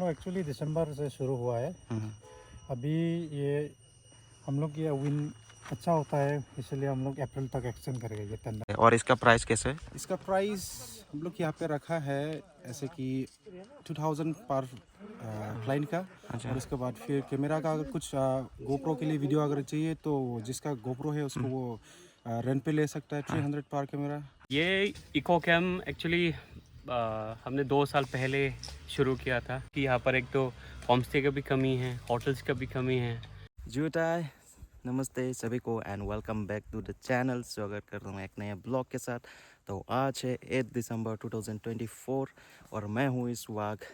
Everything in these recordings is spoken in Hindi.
लोग एक्चुअली दिसंबर से शुरू हुआ है। अभी ये हम लोग ये विन अच्छा होता है, इसलिए हम लोग अप्रैल तक एक्सटेंड करेंगे ये टेंडर। और इसका प्राइस कैसे है? इसका प्राइस हम लोग यहाँ पे रखा है ऐसे कि 2000 पर क्लाइंट का। अच्छा। और उसके बाद फिर कैमरा का अगर कुछ गोप्रो के लिए वीडियो अगर चाहिए तो जिसका गोप्रो है उसको वो रेंट पे ले सकता है 300 पर कैमरा। ये इको कैम एक्चुअली हमने 2 साल पहले शुरू किया था कि यहाँ पर एक तो होम स्टे का भी कमी है, होटल्स का भी कमी है। जुटाई नमस्ते सभी को and welcome back to the channel. स्वागत करता हूँ एक नए ब्लॉग के साथ। तो आज है 8 दिसंबर 2024 और मैं हूँ इस वक्त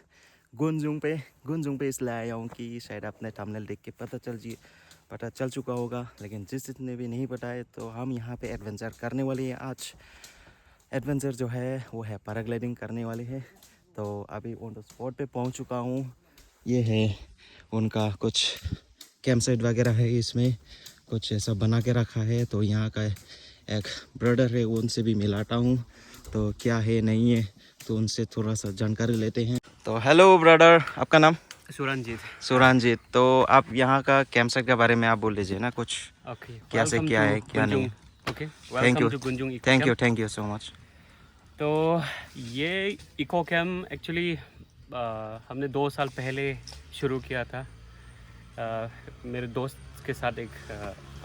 गुंजुंग पे इसलिए आया हूँ कि शायद आपने थंबनेल देख के पता चल चुका होगा, लेकिन जिसने भी नहीं पता है तो हम यहाँ पे एडवेंचर करने वाले हैं। आज एडवेंचर जो है वो है पैराग्लाइडिंग करने वाली है। तो अभी ऑन द स्पॉट पे पहुँच चुका हूँ। ये है उनका कुछ कैंप साइट वगैरह है, इसमें कुछ ऐसा बना के रखा है। तो यहाँ का एक ब्रदर है, उनसे भी मिलाता हूँ तो क्या है नहीं है, तो उनसे थोड़ा सा जानकारी लेते हैं। तो हेलो ब्रदर, आपका नाम? सुरंजीत। तो आप यहाँ का कैंप साइट के बारे में आप बोल लीजिए ना कुछ, ओके, क्या से क्या है क्या नहीं है। Okay, thank you, welcome to Gunjung eco thank you, camp. Thank you so much. तो ये इको कैम एक्चुअली हमने 2 साल पहले शुरू किया था। मेरे दोस्त के साथ एक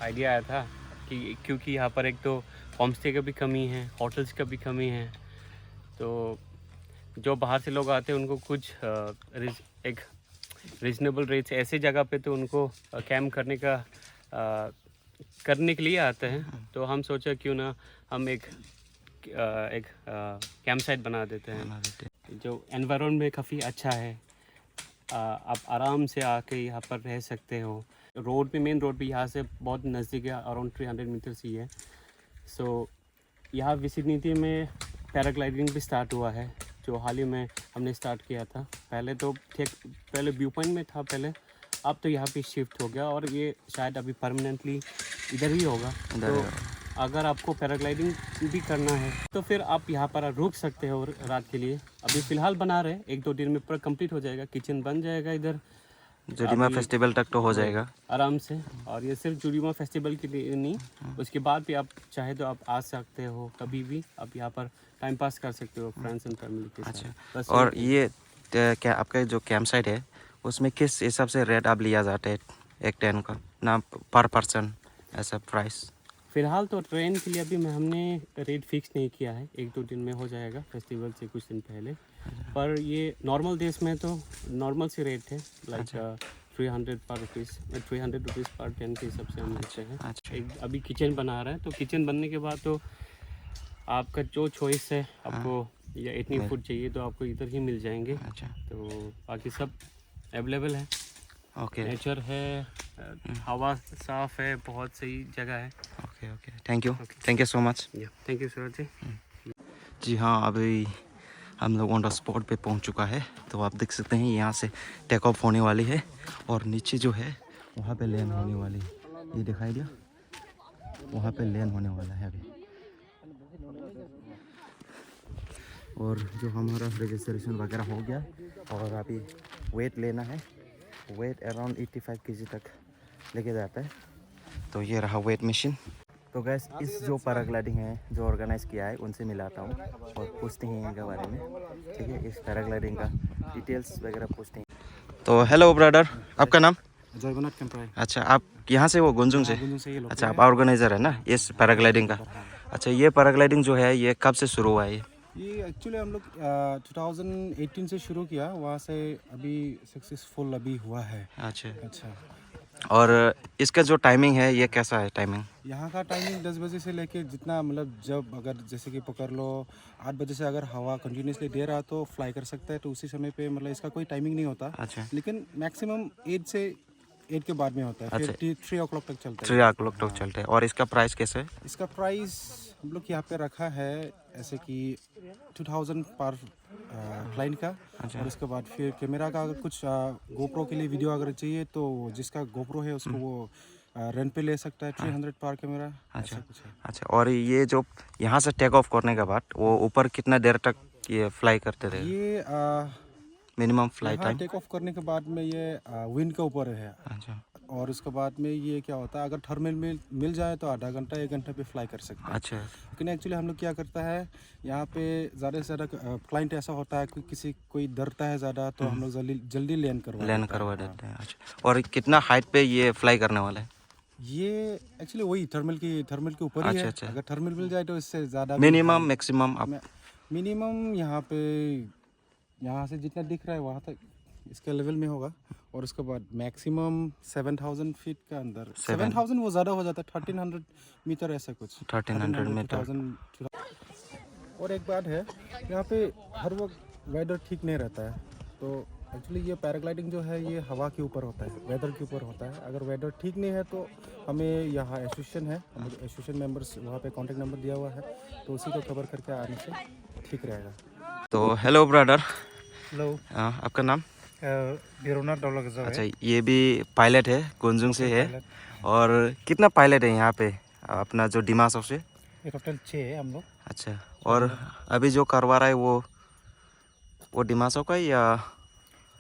आइडिया आया था कि क्योंकि यहाँ पर एक तो होम स्टे का भी कमी है, होटल्स का भी कमी है। तो जो बाहर से लोग आते हैं उनको कुछ एक रीजनेबल रेट्स ऐसे जगह पे तो उनको कैम्प करने के लिए आते हैं। तो हम सोचा क्यों ना हम एक कैंप साइट बना देते हैं जो एनवायरनमेंट में काफ़ी अच्छा है। आप आराम से आके यहाँ पर रह सकते हो। रोड पे, मेन रोड पे यहाँ से बहुत नज़दीक है, अराउंड 300 मीटर्स ही है। सो यहाँ विसिनिटी में पैराग्लाइडिंग भी स्टार्ट हुआ है, जो हाल ही में हमने स्टार्ट किया था। पहले व्यू पॉइंट में था पहले, अब तो यहाँ पे शिफ्ट हो गया और ये शायद अभी परमानेंटली इधर ही होगा। तो अगर आपको पैराग्लाइडिंग भी करना है तो फिर आप यहाँ पर रुक सकते हो रात के लिए। अभी फ़िलहाल बना रहे, 1-2 दिन में पूरा कंप्लीट हो जाएगा, किचन बन जाएगा इधर जोरीमा फेस्टिवल तक तो हो जाएगा आराम से। और ये सिर्फ जोरीमा फेस्टिवल के लिए नहीं, उसके बाद भी आप चाहे तो आप आ सकते हो, कभी भी आप यहाँ पर टाइम पास कर सकते हो फ्रेंड्स एंड फैमिली के साथ। अच्छा, बस और ये क्या आपका जो कैंप साइट है उसमें किस हिसाब से रेट आप लिया जाता है एक टेंट का ना, पर पर्सन ऐसा प्राइस? फ़िलहाल तो ट्रेन के लिए अभी हमने रेट फिक्स नहीं किया है, 1-2 दिन में हो जाएगा फेस्टिवल से कुछ दिन पहले। पर ये नॉर्मल देश में तो नॉर्मल सी रेट है, लाइक 300 रुपीज़ पर टेन के हिसाब से हम लेते हैं। एक अभी किचन बना रहा है, तो किचन बनने के बाद तो आपका जो चॉइस है, आपको या इतनी फूड चाहिए तो आपको इधर ही मिल जाएंगे। अच्छा, तो बाकी सब अवेलेबल है। ओके नेचर है, हवा साफ़ है, बहुत सही जगह है। Okay okay, thank you so much. Thank you sir ji. जी हाँ, अभी हम लोग ऑन द स्पॉट पे पहुंच चुका है। तो आप देख सकते हैं यहाँ से टेक ऑफ होने वाली है और नीचे जो है वहाँ पे लैंड होने वाली है। ये दिखाई दिया, वहाँ पे लैंड होने वाला है अभी। और जो हमारा रजिस्ट्रेशन वगैरह हो गया और अभी वेट लेना है। वेट अराउंड 85 kg तक लेके जाता है। तो ये रहा वेट मशीन। तो गैस, इस जो पैराग्लाइडिंग है जो ऑर्गेनाइज किया है उनसे मिलाता हूँ और पूछते हैं इनके बारे में, ठीक है, इस पैराग्लाइडिंग का डिटेल्स वगैरह पूछते हैं। तो हेलो ब्रदर, आपका नाम? जयगुनाथ कैंप्राय। अच्छा, आप यहाँ से वो गुंजुंग से? ये लोग अच्छा, आप ऑर्गेनाइजर है ना इस पैराग्लाइडिंग का? अच्छा, ये पैराग्लाइडिंग जो है ये कब से शुरू हुआ है? ये एक्चुअली हम लोग 2018 से शुरू किया, वहाँ से अभी सक्सेसफुल अभी हुआ है। अच्छा, अच्छा, और इसका जो टाइमिंग है ये कैसा है टाइमिंग? यहाँ का टाइमिंग 10 बजे से लेके जितना मतलब जब अगर जैसे कि पकड़ लो 8 बजे से अगर हवा कंटिन्यूसली दे रहा तो फ्लाई कर सकता है, तो उसी समय पे मतलब इसका कोई टाइमिंग नहीं होता। अच्छा, लेकिन मैक्सिमम 8 के बाद में होता है, फिर 3 o'clock तक चलता 3 है। o'clock तक चलते हैं। और इसका प्राइस कैसे है? इसका प्राइस हम लोग यहाँ पे रखा है ऐसे कि 2000 पर क्लाइंट का। और उसके बाद फिर कैमरा का अगर कुछ गोप्रो के लिए वीडियो अगर चाहिए तो जिसका गोप्रो है उसको वो रेंट पे ले सकता है 300 पर कैमरा। अच्छा कुछ है। अच्छा, और ये जो यहाँ से टेक ऑफ करने के बाद वो ऊपर कितना देर तक ये फ्लाई करते रहे? ये मिनिमम फ्लाइट यहाँ टाइम? टेक ऑफ करने के बाद में ये विंड के ऊपर है, अच्छा और उसके बाद में ये क्या होता है, अगर टर्मिनल मिल जाए तो आधा घंटा 1 घंटे पे फ्लाई कर सकते हैं। अच्छा लेकिन एक्चुअली हम लोग क्या करता है, यहाँ पे ज़्यादा से ज़्यादा क्लाइंट ऐसा होता है कि कोई डरता है ज़्यादा, तो हम लोग जल्दी लैंड करवा देते हैं। अच्छा, और कितना हाइट पे ये फ्लाई करने वाला है? ये एक्चुअली वही थर्मल के ऊपर ही है। अच्छा। अगर थर्मल मिल जाए तो इससे ज़्यादा मिनिमम मैक्सिमम आप? मिनिमम यहाँ से जितना दिख रहा है वहाँ तक इसके लेवल में होगा, और उसके बाद मैक्सिमम 7000 फीट का अंदर। 7000 वो ज़्यादा हो जाता है, 1300 मीटर ऐसा कुछ, 1300 मीटर। 2000। और एक बात है, यहाँ पे हर वक्त वेदर ठीक नहीं रहता है, तो एक्चुअली ये पैराग्लाइडिंग जो है ये हवा के ऊपर होता है, वेदर के ऊपर होता है। अगर वेदर ठीक नहीं है तो हमें यहाँ एसोसिएशन है, एसोसिएशन मेंबर्स वहाँ पे कांटेक्ट नंबर दिया हुआ है, तो उसी को खबर करके आने से ठीक रहेगा। तो हेलो ब्रदर। हेलो, आपका नाम? बिरोना डोलगजा है। अच्छा, ये भी पायलट है, कुंजुंग से है। और कितना पायलट है यहाँ पे अपना जो डिमासा से? ये टोटल 6 है हम लोग। अच्छा, और अभी जो करवा रहा है वो डिमासा का या?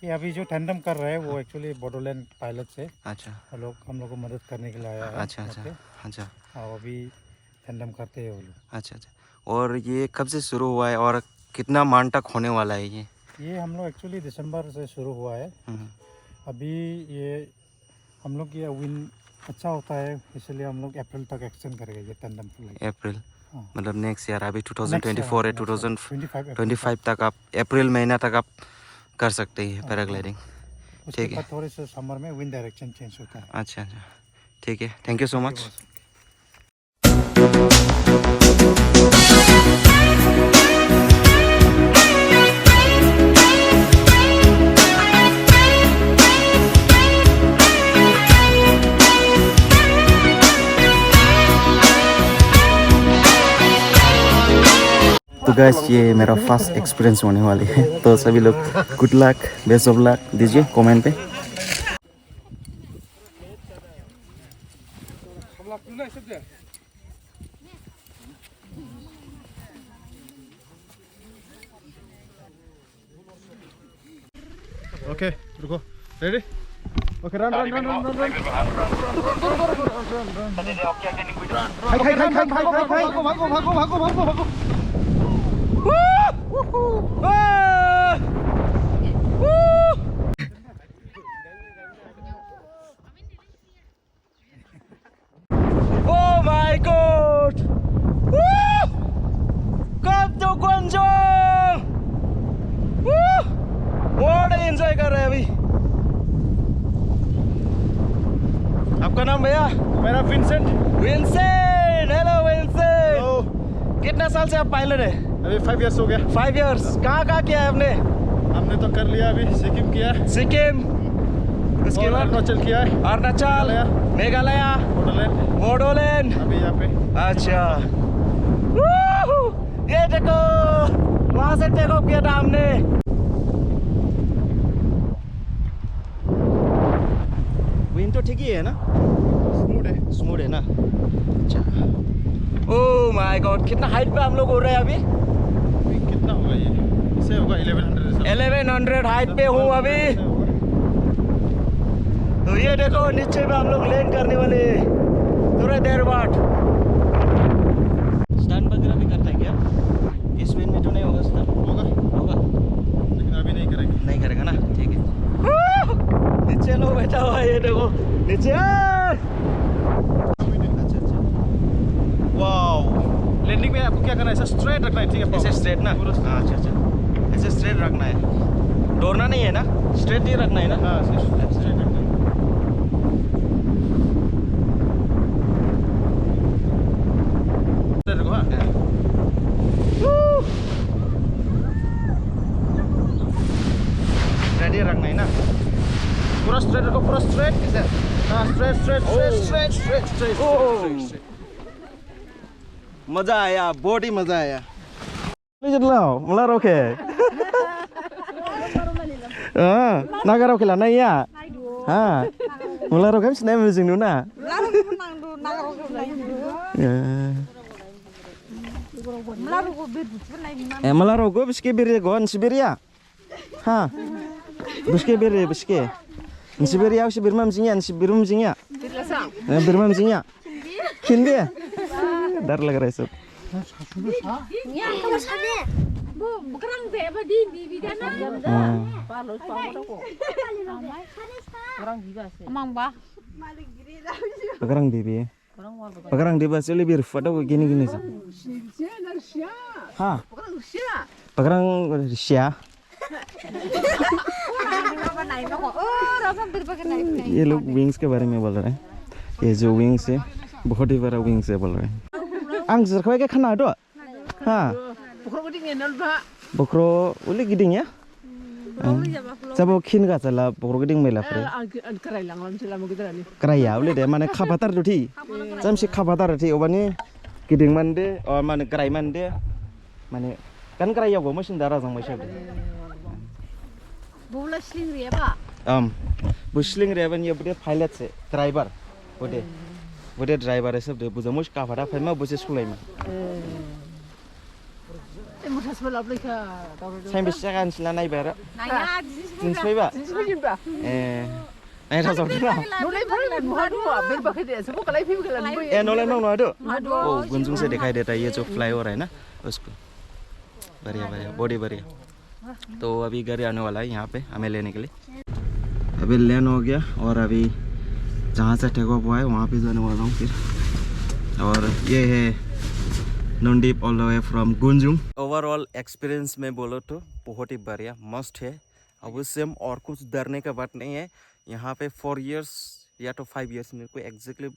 ये अभी जो टैंडम कर रहा है वो एक्चुअली बोडोलैंड पायलट से अच्छा हम लोग को मदद करने के लिए आया है। अच्छा अच्छा अच्छा और अभी टैंडम करते हैं वो लोग। अच्छा अच्छा। और ये कब से शुरू हुआ है और कितना मान तक होने वाला है ये? हम लोग एक्चुअली दिसंबर से शुरू हुआ है। अभी ये हम लोग ये विन अच्छा होता है, इसलिए हम लोग अप्रैल तक एक्सटेंड करेंगे ये टैंडम फ्लाइट। अप्रैल हाँ। मतलब नेक्स्ट ईयर, अभी 2024 है, 2025 2025 तक आप अप्रैल महीना तक आप कर सकते हैं पैराग्लाइडिंग। उसके बाद थोड़े से समर में विंड डायरेक्शन चेंज होता है। अच्छा अच्छा, ठीक है, थैंक यू सो मच। तो गाइस, ये मेरा फर्स्ट एक्सपीरियंस होने वाली है, तो सभी लोग good luck, best of luck दीजिए कमेंट पे। ओके, रुको, रेडी? Okay, run. भागो। Oh my God! Woo! कब तो कुंजों! बहुत एंजॉय कर रहे हैं अभी। आपका नाम भैया? मेरा विंसेंट। Hello Vincent. कितने साल से आप पायलट है? अभी 5 इयर्स हो गया। 5 इयर्स। कहाँ किया है आपने? हमने तो कर लिया, अभी सिक्किम किया, सिक्किम, उसके बाद अरुणाचल किया है, अरुणाचल, मेघालय, बोडोलैंड, अभी यहाँ पे। अच्छा, ये देखो वहां से टेक ऑफ किया था हमने। विंड तो ठीक ही है ना? स्मूथ है ना? अच्छा। ओह माय गॉड, कितना हाइट पे हम लोग हो रहे हैं अभी? कितना होगा ये? इसे होगा 1100 हाइट पे हूँ अभी। तो ये देखो नीचे पे हम लोग लैंड करने वाले थोड़ा देर बाद। स्टंट वगैरह भी करता है क्या? इस विंड में तो नहीं होगा स्टंट? होगा, लेकिन अभी नहीं करेंगे। नहीं करेगा ना, ठीक है। नीचे लोग बैठा हुआ है, ये देखो नीचे। अच्छा। वाओ, लैंडिंग में आपको क्या करना है? ऐसा स्ट्रेट रखना है, ठीक है? ऐसे स्ट्रेट ना? हाँ, अच्छा, ऐसे स्ट्रेट रखना है, दौड़ना नहीं है ना, स्ट्रेट ही रखना है ना? हाँ, स्ट्रेट रखना है। रेडी रखना है ना? पूरा स्ट्रेट रखो, पूरा स्ट्रेट। हाँ, स्ट्रेट। मजा आया, बहुत ही मजा आया। mulai roke. Naga roke lah, ya. Mulai roke sih nih musik nuna. Malah roke bis ke biri gon Siberia. Ha. Buske beri buske. Nsi beri yaw si birmam sinya, nsi birum sinya. Birmam sinya. Hindi. Dar lag रहा है सब. Pagarang bibi. Pagarang di bas lebih rufada ko gini sa. हाँ पकड़ंग रिश्या ये लोग विंग्स के बारे में बोल रहे हैं ये जो विंग्स है बहुत ही बड़ा विंग्स है बोल रहे हैं आंग जरखवाई के खाना तो हाँ बकरो उली गिदिंग या जब वो खिन का चला बकरो गिदिंग में लापरे कराया उली दे माने खापातार तो थी जब से खापातार थी ओबानी गिदिंग मंदे और माने कराई मंदे माने kan keraya gua mesin darah sang macam ni. Bola sling riaba. Busling riaba ni bude pilot se driver. Bude driver है सब दे बुझा मुझ का फटा फिर मैं बुझे स्कूल में. Mudah sebelah mereka. Saya bisa kan selana ibarat. Jenis apa? नहीं था सब ना नोले नोनो आदो ओ गुंजुंग से दिखाई देता है ये जो फ्लाईओवर है ना उसको बढ़िया बढ़िया बॉडी बढ़िया तो अभी घर आने वाला है यहाँ पे हमें लेने के लिए अभी लैंड हो गया और अभी जहाँ से टेक ऑफ हुआ है वहाँ पे जाने वाला हूँ फिर और ये है Nondeep all the way from Gunjung overall experience में बोलो तो बहुत ही बढ़िया मस्त है अब सेम और कुछ डरने का बात नहीं है यहाँ पे 4 years या तो 5 years मेरे को एग्जैक्टली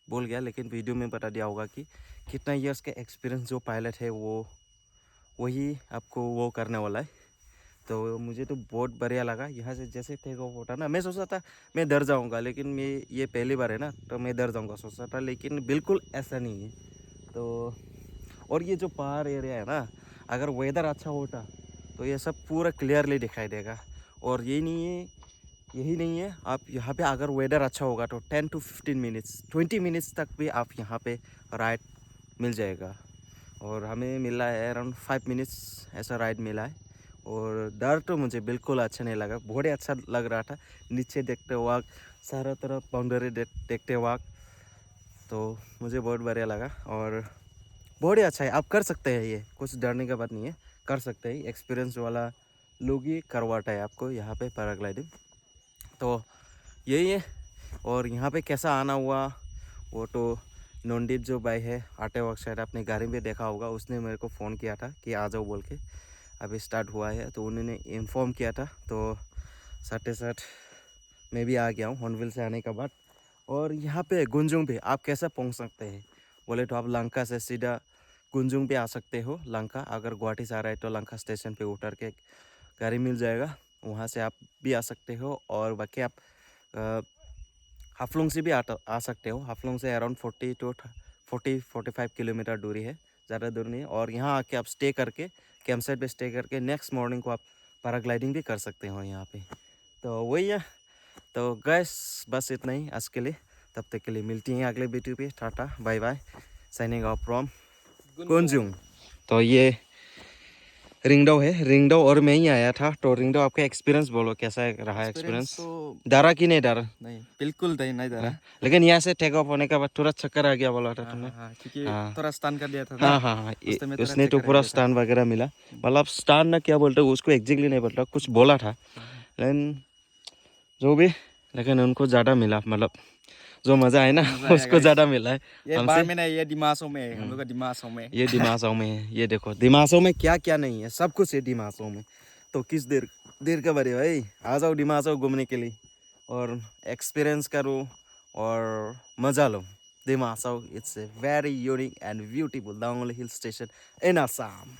बोल गया लेकिन वीडियो में बता दिया होगा कि कितना years का एक्सपीरियंस जो पायलट है वो वही आपको वो करने वाला है तो मुझे तो बहुत बढ़िया लगा यहाँ से जैसे टेक ऑफ होता ना मैं सोचा था मैं डर जाऊँगा लेकिन मैं ये पहली बार है ना तो मैं डर जाऊँगा सोचा था लेकिन बिल्कुल ऐसा नहीं है तो और ये जो पहाड़ एरिया है ना अगर वेदर अच्छा होता तो ये सब पूरा क्लियरली दिखाई देगा और यही नहीं है आप यहाँ पे अगर वेदर अच्छा होगा तो 10 to 15 minutes 20 minutes तक भी आप यहाँ पे राइड मिल जाएगा और हमें मिला है अराउंड 5 minutes ऐसा राइड मिला है और डर तो मुझे बिल्कुल अच्छा नहीं लगा बहुत ही अच्छा लग रहा था नीचे देखते वक्त सारा तरफ बाउंड्री देखते वक्त तो मुझे बहुत बढ़िया लगा और बहुत ही अच्छा है आप कर सकते हैं ये कुछ डरने का बात नहीं है कर सकते हैं एक्सपीरियंस वाला लोग ही करवाता है आपको यहाँ पे पैराग्लाइडिंग तो यही है और यहाँ पे कैसा आना हुआ वो तो नोंडीप जो भाई है आटे वक्त शायद अपने गाड़ी में देखा होगा उसने मेरे को फ़ोन किया था कि आ जाओ बोल के अभी स्टार्ट हुआ है तो उन्होंने इन्फॉर्म किया था तो साथ साथ मैं भी आ गया हूँ हॉर्नबिल से आने के बाद और यहाँ पे गुंजुंग पे आप कैसे पहुँच सकते हैं बोले तो आप लंका से सीधा गुंजुंग पे आ सकते हो लंका अगर गुवाहाटी से आ रहा है तो लंका स्टेशन पे उतर के गाड़ी मिल जाएगा वहाँ से आप भी आ सकते हो और बाकी आप हाफलोंग से भी आ सकते हो हाफलोंग से अराउंड 40-45 किलोमीटर दूरी है ज़्यादा दूर नहीं है और यहाँ आके आप स्टे करके कैंप साइट पे स्टे करके नेक्स्ट मॉर्निंग को आप पैराग्लाइडिंग भी कर सकते हो यहाँ पे तो वही है तो गैस बस इतना ही आज के लिए तब तक के लिए मिलती हैं अगले वीडियो पे tata bye bye signing off from Gunjung तो ये रिंगडाओ है रिंगडाओ और मैं ही आया था तो रिंगडाओ आपका एक्सपीरियंस बोलो कैसा रहा एक्सपीरियंस तो डरा कि नहीं डरा नहीं बिल्कुल नहीं डरा लेकिन यहाँ से टेक ऑफ होने के बाद थोड़ा चक्कर आ गया बोला था तुमने क्योंकि हाँ। थोड़ा स्टन कर दिया था हाँ उसने तो पूरा स्टान वगैरह मिला मतलब स्टान ना क्या बोलते उसको एग्जैक्टली नहीं बोलता कुछ बोला था लेकिन जो भी लेकिन उनको ज़्यादा मिला मतलब जो मज़ा है ना उसको ज़्यादा मिला है ये बार में नहीं ये दिमासों में है हम लोग का दिमासों में ये दिमासों में है ये देखो दिमासों में क्या क्या नहीं है सब कुछ है दिमासों में तो किस देर का बड़े भाई आ जाओ दिमासों घूमने के लिए और एक्सपीरियंस करो और मज़ा लो दिमासों it's a very unique and beautiful the only hill station in Assam